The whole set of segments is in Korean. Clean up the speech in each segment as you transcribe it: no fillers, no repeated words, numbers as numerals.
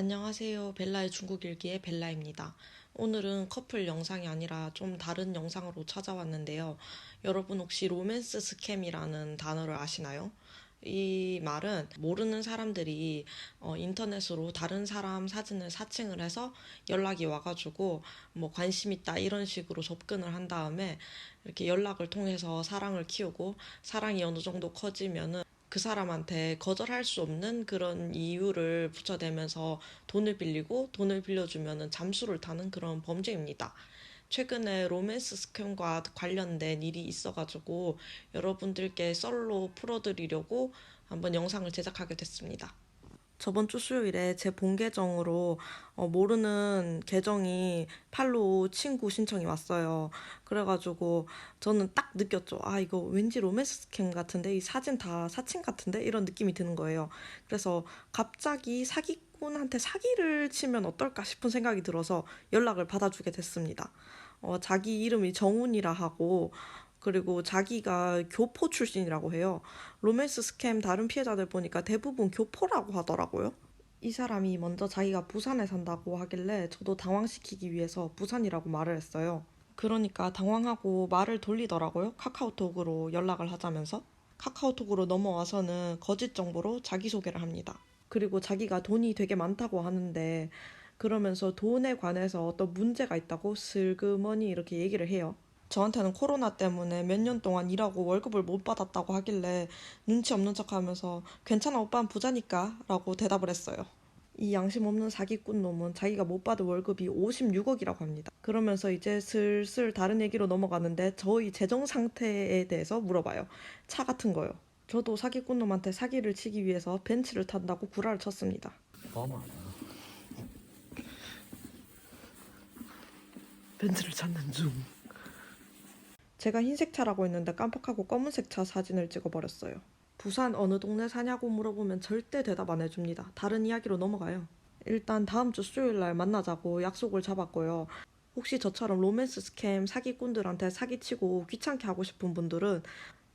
안녕하세요. 벨라의 중국 일기의 벨라입니다. 오늘은 커플 영상이 아니라 좀 다른 영상으로 찾아왔는데요. 여러분 혹시 로맨스 스캠이라는 단어를 아시나요? 이 말은 모르는 사람들이 인터넷으로 다른 사람 사진을 사칭을 해서 연락이 와가지고 뭐 관심 있다 이런 식으로 접근을 한 다음에 이렇게 연락을 통해서 사랑을 키우고 사랑이 어느 정도 커지면은 그 사람한테 거절할 수 없는 그런 이유를 붙여대면서 돈을 빌리고 돈을 빌려주면은 잠수를 타는 그런 범죄입니다. 최근에 로맨스 스캠과 관련된 일이 있어가지고 여러분들께 썰로 풀어드리려고 한번 영상을 제작하게 됐습니다. 저번 주 수요일에 제 본 계정으로 모르는 계정이 팔로우 친구 신청이 왔어요. 그래가지고 저는 딱 느꼈죠. 아, 이거 왠지 로맨스 스캠 같은데? 이 사진 다 사칭 같은데? 이런 느낌이 드는 거예요. 그래서 갑자기 사기꾼한테 사기를 치면 어떨까 싶은 생각이 들어서 연락을 받아주게 됐습니다. 자기 이름이 정훈이라 하고 그리고 자기가 교포 출신이라고 해요. 로맨스 스캠 다른 피해자들 보니까 대부분 교포라고 하더라고요. 이 사람이 먼저 자기가 부산에 산다고 하길래 저도 당황시키기 위해서 부산이라고 말을 했어요. 그러니까 당황하고 말을 돌리더라고요. 카카오톡으로 연락을 하자면서. 카카오톡으로 넘어와서는 거짓 정보로 자기소개를 합니다. 그리고 자기가 돈이 되게 많다고 하는데 그러면서 돈에 관해서 어떤 문제가 있다고 슬그머니 이렇게 얘기를 해요. 저한테는 코로나 때문에 몇 년 동안 일하고 월급을 못 받았다고 하길래 눈치 없는 척 하면서 괜찮아 오빠는 부자니까 라고 대답을 했어요. 이 양심 없는 사기꾼 놈은 자기가 못 받은 월급이 56억이라고 합니다. 그러면서 이제 슬슬 다른 얘기로 넘어가는데 저희 재정 상태에 대해서 물어봐요. 차 같은 거요. 저도 사기꾼 놈한테 사기를 치기 위해서 벤츠를 탄다고 구라를 쳤습니다. 벤츠를 찾는 중. 제가 흰색 차라고 했는데 깜빡하고 검은색 차 사진을 찍어버렸어요. 부산 어느 동네 사냐고 물어보면 절대 대답 안 해줍니다. 다른 이야기로 넘어가요. 일단 다음 주 수요일 날 만나자고 약속을 잡았고요. 혹시 저처럼 로맨스 스캠 사기꾼들한테 사기치고 귀찮게 하고 싶은 분들은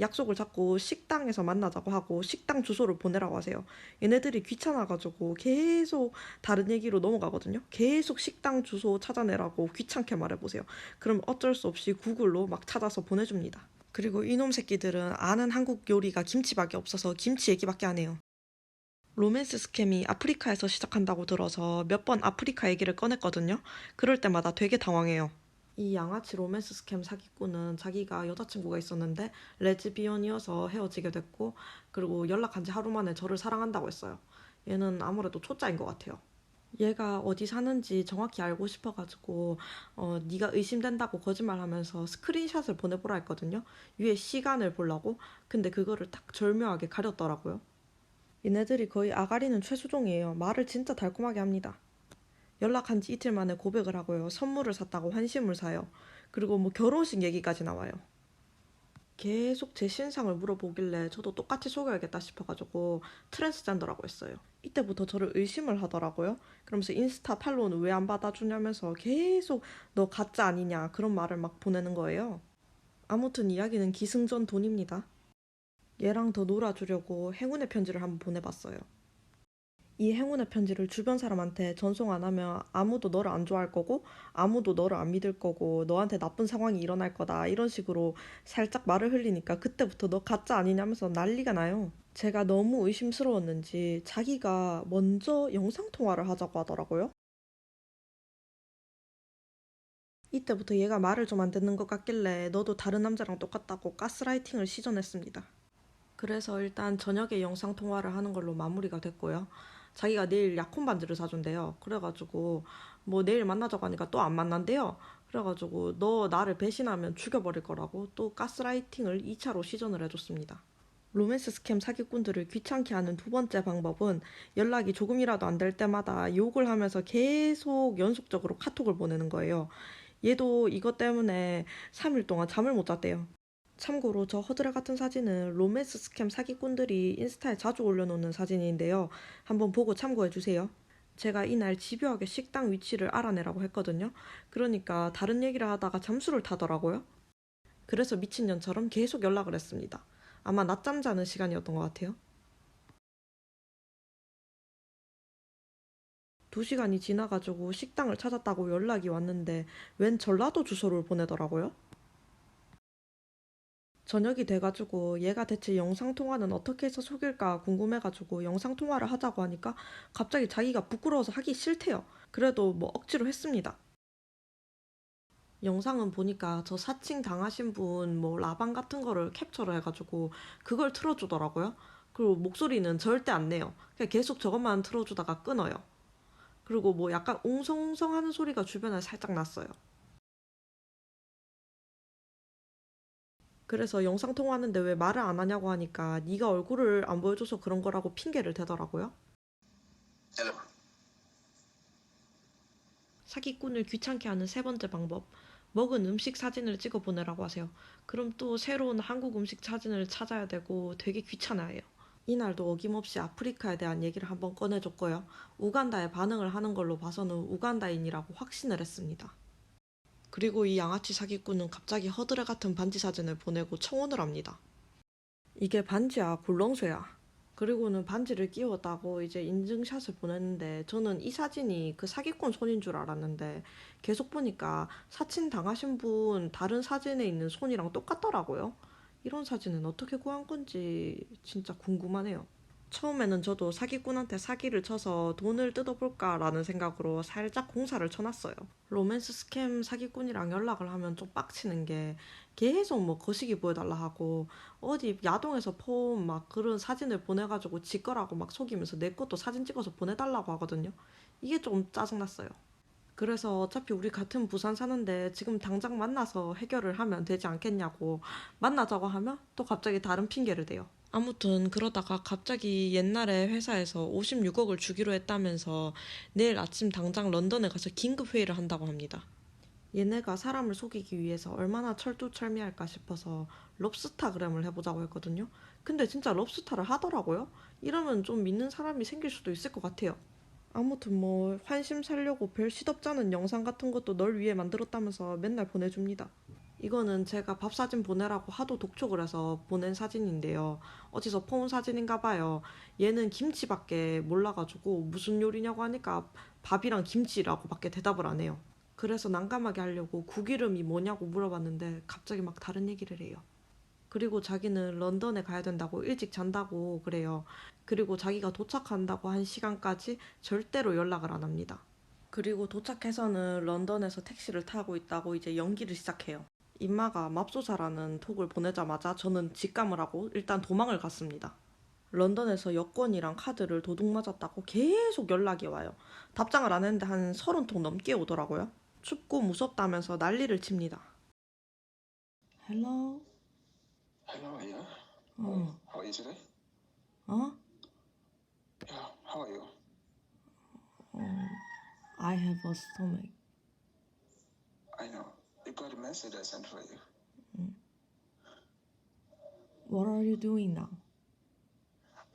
약속을 잡고 식당에서 만나자고 하고 식당 주소를 보내라고 하세요. 얘네들이 귀찮아가지고 계속 다른 얘기로 넘어가거든요. 계속 식당 주소 찾아내라고 귀찮게 말해보세요. 그럼 어쩔 수 없이 구글로 막 찾아서 보내줍니다. 그리고 이놈 새끼들은 아는 한국 요리가 김치밖에 없어서 김치 얘기밖에 안 해요. 로맨스 스캠이 아프리카에서 시작한다고 들어서 몇 번 아프리카 얘기를 꺼냈거든요. 그럴 때마다 되게 당황해요. 이 양아치 로맨스 스캠 사기꾼은 자기가 여자친구가 있었는데 레즈비언이어서 헤어지게 됐고 그리고 연락한 지 하루 만에 저를 사랑한다고 했어요. 얘는 아무래도 초짜인 것 같아요. 얘가 어디 사는지 정확히 알고 싶어가지고 네가 의심된다고 거짓말하면서 스크린샷을 보내보라 했거든요. 위에 시간을 보려고. 근데 그거를 딱 절묘하게 가렸더라고요. 얘네들이 거의 아가리는 최수종이에요. 말을 진짜 달콤하게 합니다. 연락한 지 이틀 만에 고백을 하고요. 선물을 샀다고 환심을 사요. 그리고 뭐 결혼식 얘기까지 나와요. 계속 제 신상을 물어보길래 저도 똑같이 속여야겠다 싶어가지고 트랜스젠더라고 했어요. 이때부터 저를 의심을 하더라고요. 그러면서 인스타 팔로우는 왜 안 받아주냐면서 계속 너 가짜 아니냐 그런 말을 막 보내는 거예요. 아무튼 이야기는 기승전돈입니다. 얘랑 더 놀아주려고 행운의 편지를 한번 보내봤어요. 이 행운의 편지를 주변 사람한테 전송 안 하면 아무도 너를 안 좋아할 거고 아무도 너를 안 믿을 거고 너한테 나쁜 상황이 일어날 거다 이런 식으로 살짝 말을 흘리니까 그때부터 너 가짜 아니냐면서 난리가 나요. 제가 너무 의심스러웠는지 자기가 먼저 영상통화를 하자고 하더라고요. 이때부터 얘가 말을 좀 안 듣는 것 같길래 너도 다른 남자랑 똑같다고 가스라이팅을 시전했습니다. 그래서 일단 저녁에 영상통화를 하는 걸로 마무리가 됐고요. 자기가 내일 약혼 반지를 사준대요. 그래가지고 뭐 내일 만나자고 하니까 또 안 만난대요. 그래가지고 너 나를 배신하면 죽여버릴 거라고 또 가스라이팅을 2차로 시전을 해줬습니다. 로맨스 스캠 사기꾼들을 귀찮게 하는 두 번째 방법은 연락이 조금이라도 안 될 때마다 욕을 하면서 계속 연속적으로 카톡을 보내는 거예요. 얘도 이것 때문에 3일 동안 잠을 못 잤대요. 참고로 저 허드레 같은 사진은 로맨스 스캠 사기꾼들이 인스타에 자주 올려놓는 사진인데요. 한번 보고 참고해주세요. 제가 이날 집요하게 식당 위치를 알아내라고 했거든요. 그러니까 다른 얘기를 하다가 잠수를 타더라고요. 그래서 미친년처럼 계속 연락을 했습니다. 아마 낮잠 자는 시간이었던 것 같아요. 2시간이 지나가지고 식당을 찾았다고 연락이 왔는데 웬 전라도 주소를 보내더라고요. 저녁이 돼가지고 얘가 대체 영상통화는 어떻게 해서 속일까 궁금해가지고 영상통화를 하자고 하니까 갑자기 자기가 부끄러워서 하기 싫대요. 그래도 뭐 억지로 했습니다. 영상은 보니까 저 사칭 당하신 분 뭐 라방 같은 거를 캡처를 해가지고 그걸 틀어주더라고요. 그리고 목소리는 절대 안 내요. 그냥 계속 저것만 틀어주다가 끊어요. 그리고 뭐 약간 옹성옹성 하는 소리가 주변에 살짝 났어요. 그래서 영상 통화하는데 왜 말을 안 하냐고 하니까 네가 얼굴을 안 보여줘서 그런 거라고 핑계를 대더라고요. 사기꾼을 귀찮게 하는 세 번째 방법. 먹은 음식 사진을 찍어 보내라고 하세요. 그럼 또 새로운 한국 음식 사진을 찾아야 되고 되게 귀찮아해요. 이날도 어김없이 아프리카에 대한 얘기를 한번 꺼내줬고요. 우간다에 반응을 하는 걸로 봐서는 우간다인이라고 확신을 했습니다. 그리고 이 양아치 사기꾼은 갑자기 허드레 같은 반지 사진을 보내고 청혼을 합니다. 이게 반지야, 굴렁쇠야. 그리고는 반지를 끼웠다고 이제 인증샷을 보냈는데 저는 이 사진이 그 사기꾼 손인 줄 알았는데 계속 보니까 사칭 당하신 분 다른 사진에 있는 손이랑 똑같더라고요. 이런 사진은 어떻게 구한 건지 진짜 궁금하네요. 처음에는 저도 사기꾼한테 사기를 쳐서 돈을 뜯어볼까라는 생각으로 살짝 공사를 쳐놨어요. 로맨스 스캠 사기꾼이랑 연락을 하면 좀 빡치는 게 계속 뭐 거시기 보여달라 하고 어디 야동에서 폰 막 그런 사진을 보내가지고 지 거라고 막 속이면서 내 것도 사진 찍어서 보내달라고 하거든요. 이게 좀 짜증났어요. 그래서 어차피 우리 같은 부산 사는데 지금 당장 만나서 해결을 하면 되지 않겠냐고 만나자고 하면 또 갑자기 다른 핑계를 대요. 아무튼 그러다가 갑자기 옛날에 회사에서 56억을 주기로 했다면서 내일 아침 당장 런던에 가서 긴급 회의를 한다고 합니다. 얘네가 사람을 속이기 위해서 얼마나 철두철미할까 싶어서 럽스타그램을 해보자고 했거든요. 근데 진짜 럽스타를 하더라고요. 이러면 좀 믿는 사람이 생길 수도 있을 것 같아요. 아무튼 뭐 환심 살려고 별 시덥잖은 영상 같은 것도 널 위해 만들었다면서 맨날 보내줍니다. 이거는 제가 밥 사진 보내라고 하도 독촉을 해서 보낸 사진인데요. 어디서 폰 사진인가 봐요. 얘는 김치밖에 몰라가지고 무슨 요리냐고 하니까 밥이랑 김치라고 밖에 대답을 안 해요. 그래서 난감하게 하려고 국 이름이 뭐냐고 물어봤는데 갑자기 막 다른 얘기를 해요. 그리고 자기는 런던에 가야 된다고 일찍 잔다고 그래요. 그리고 자기가 도착한다고 한 시간까지 절대로 연락을 안 합니다. 그리고 도착해서는 런던에서 택시를 타고 있다고 이제 연기를 시작해요. 임마가 맙소사라는 톡을 보내자마자 저는 직감을 하고 일단 도망을 갔습니다. 런던에서 여권이랑 카드를 도둑 맞았다고 계속 연락이 와요. 답장을 안 했는데 한 30통 넘게 오더라고요. 춥고 무섭다면서 난리를 칩니다. Hello? Hello, yeah. 어, How are you today? 어? Yeah, how are you? I have a stomach. I know. You got a message I sent for you. What are you doing now?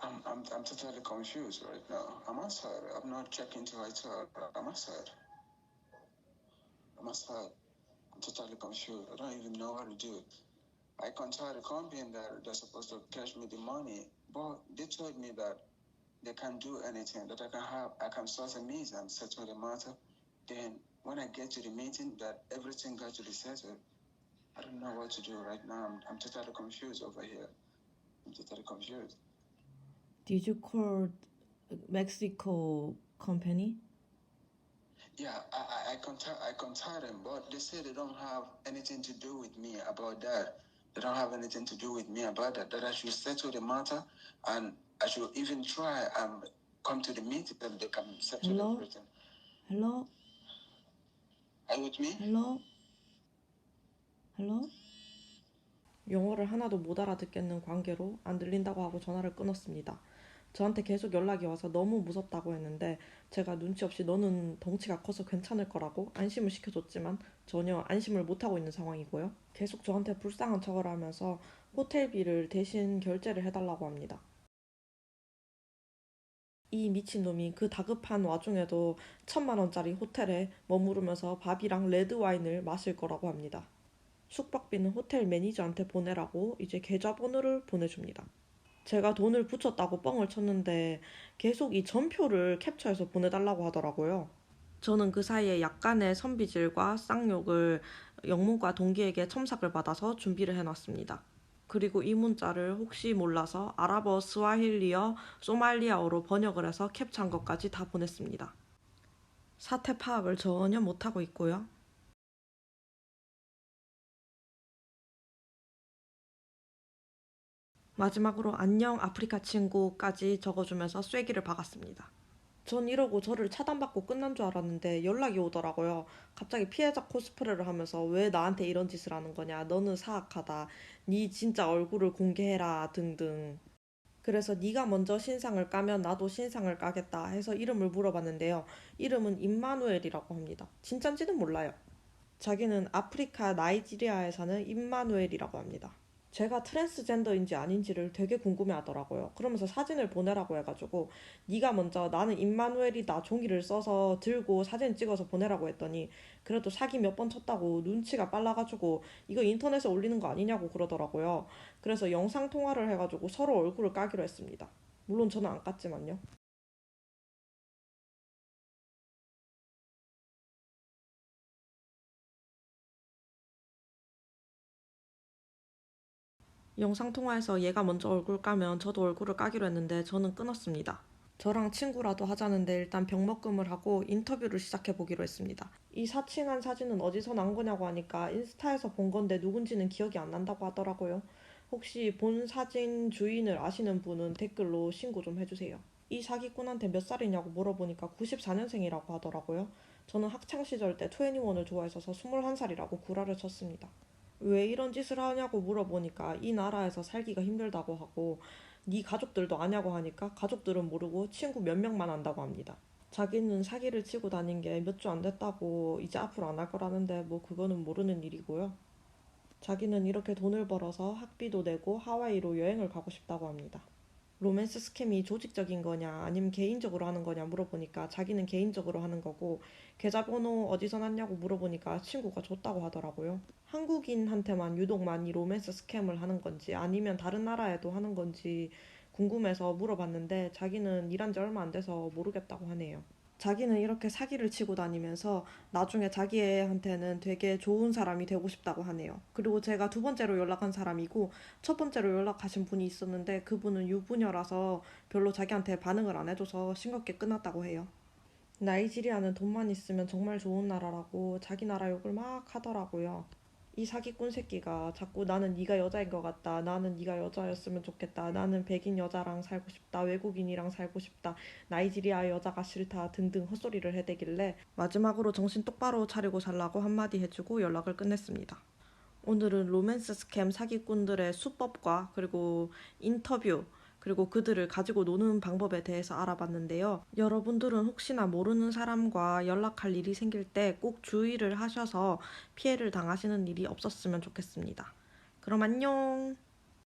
I'm totally confused right now. I'm outside. I'm not checking to hotel. I'm outside. I'm outside. I'm totally confused. I don't even know what to do. I contacted the company that they're supposed to cash me the money, but they told me that they can't do anything, that I can source a meeting and settle the matter. Then when I get to the meeting, that everything got to be settled. I don't know what to do right now. I'm totally confused over here. I'm totally confused. Did you call Mexico company? Yeah, I contact them, but they say they don't have anything to do with me about that. They don't have anything to do with me about that. That I should settle the matter, and I should even try and come to the meeting that they can settle Hello? everything. Hello? Are you with me? Hello? Hello? 영어를 하나도 못 알아듣겠는 관계로 안 들린다고 하고 전화를 끊었습니다. 저한테 계속 연락이 와서 너무 무섭다고 했는데 제가 눈치 없이 너는 덩치가 커서 괜찮을 거라고 안심을 시켜줬지만 전혀 안심을 못하고 있는 상황이고요. 계속 저한테 불쌍한 척을 하면서 호텔비를 대신 결제를 해달라고 합니다. 이 미친놈이 그 다급한 와중에도 1,000만 원짜리 호텔에 머무르면서 밥이랑 레드와인을 마실 거라고 합니다. 숙박비는 호텔 매니저한테 보내라고 이제 계좌번호를 보내줍니다. 제가 돈을 붙였다고 뻥을 쳤는데 계속 이 전표를 캡처해서 보내달라고 하더라고요. 저는 그 사이에 약간의 선비질과 쌍욕을 영문과 동기에게 첨삭을 받아서 준비를 해놨습니다. 그리고 이 문자를 혹시 몰라서 아랍어, 스와힐리어, 소말리아어로 번역을 해서 캡처한 것까지 다 보냈습니다. 사태 파악을 전혀 못하고 있고요. 마지막으로 안녕 아프리카 친구까지 적어주면서 쐐기를 박았습니다. 전 이러고 저를 차단받고 끝난 줄 알았는데 연락이 오더라고요. 갑자기 피해자 코스프레를 하면서 왜 나한테 이런 짓을 하는 거냐, 너는 사악하다, 네 진짜 얼굴을 공개해라 등등. 그래서 네가 먼저 신상을 까면 나도 신상을 까겠다 해서 이름을 물어봤는데요. 이름은 임마누엘이라고 합니다. 진짠지는 몰라요. 자기는 아프리카 나이지리아에 사는 임마누엘이라고 합니다. 제가 트랜스젠더인지 아닌지를 되게 궁금해하더라고요. 그러면서 사진을 보내라고 해가지고 네가 먼저 나는 임마누엘이다 종이를 써서 들고 사진 찍어서 보내라고 했더니 그래도 사기 몇 번 쳤다고 눈치가 빨라가지고 이거 인터넷에 올리는 거 아니냐고 그러더라고요. 그래서 영상 통화를 해가지고 서로 얼굴을 까기로 했습니다. 물론 저는 안 깠지만요. 영상통화에서 얘가 먼저 얼굴 까면 저도 얼굴을 까기로 했는데 저는 끊었습니다. 저랑 친구라도 하자는데 일단 병먹금을 하고 인터뷰를 시작해보기로 했습니다. 이 사칭한 사진은 어디서 난 거냐고 하니까 인스타에서 본 건데 누군지는 기억이 안 난다고 하더라고요. 혹시 본 사진 주인을 아시는 분은 댓글로 신고 좀 해주세요. 이 사기꾼한테 몇 살이냐고 물어보니까 94년생이라고 하더라고요. 저는 학창시절 때 2NE1을 좋아했어서 21살이라고 구라를 쳤습니다. 왜 이런 짓을 하냐고 물어보니까 이 나라에서 살기가 힘들다고 하고 네 가족들도 아냐고 하니까 가족들은 모르고 친구 몇 명만 안다고 합니다. 자기는 사기를 치고 다닌 게 몇 주 안 됐다고 이제 앞으로 안 할 거라는데 뭐 그거는 모르는 일이고요. 자기는 이렇게 돈을 벌어서 학비도 내고 하와이로 여행을 가고 싶다고 합니다. 로맨스 스캠이 조직적인 거냐 아니면 개인적으로 하는 거냐 물어보니까 자기는 개인적으로 하는 거고 계좌번호 어디서 났냐고 물어보니까 친구가 줬다고 하더라고요. 한국인한테만 유독 많이 로맨스 스캠을 하는 건지 아니면 다른 나라에도 하는 건지 궁금해서 물어봤는데 자기는 일한 지 얼마 안 돼서 모르겠다고 하네요. 자기는 이렇게 사기를 치고 다니면서 나중에 자기한테는 되게 좋은 사람이 되고 싶다고 하네요. 그리고 제가 두 번째로 연락한 사람이고 첫 번째로 연락하신 분이 있었는데 그분은 유부녀라서 별로 자기한테 반응을 안 해줘서 싱겁게 끝났다고 해요. 나이지리아는 돈만 있으면 정말 좋은 나라라고 자기 나라 욕을 막 하더라고요. 이 사기꾼 새끼가 자꾸 나는 네가 여자인 것 같다. 나는 네가 여자였으면 좋겠다. 나는 백인 여자랑 살고 싶다. 외국인이랑 살고 싶다. 나이지리아 여자가 싫다. 등등 헛소리를 해대길래 마지막으로 정신 똑바로 차리고 살라고 한마디 해주고 연락을 끝냈습니다. 오늘은 로맨스 스캠 사기꾼들의 수법과 그리고 인터뷰 그리고 그들을 가지고 노는 방법에 대해서 알아봤는데요. 여러분들은 혹시나 모르는 사람과 연락할 일이 생길 때 꼭 주의를 하셔서 피해를 당하시는 일이 없었으면 좋겠습니다. 그럼 안녕!